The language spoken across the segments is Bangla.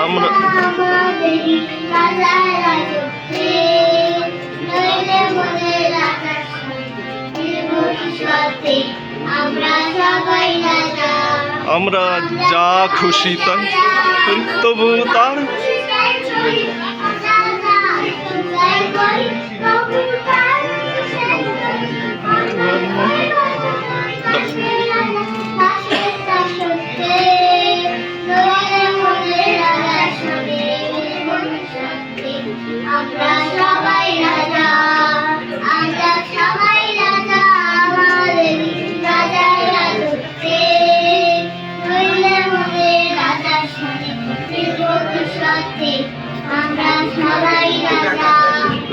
আমরা আমরা যা খুশি তাই তবু তার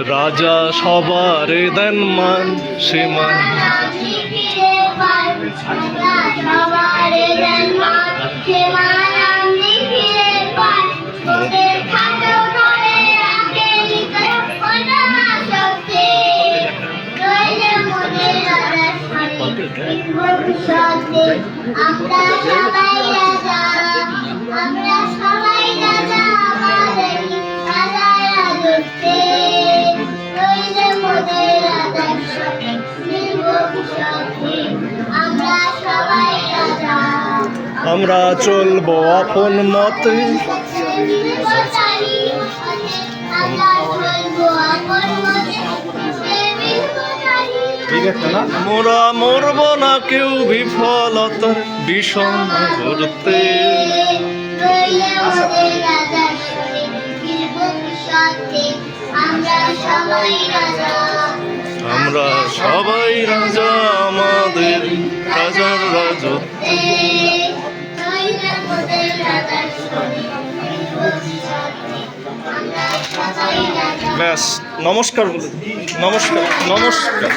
রাজা সবার দেন মান সে মান আমরা চলবো আপন মতে মোরা মরব না কেউ বিফলতার বিষম করতে আমরা সবাই রাজা আমাদের রাজার রাজত্বে ব্যাস নমস্কার বলে নমস্কার নমস্কার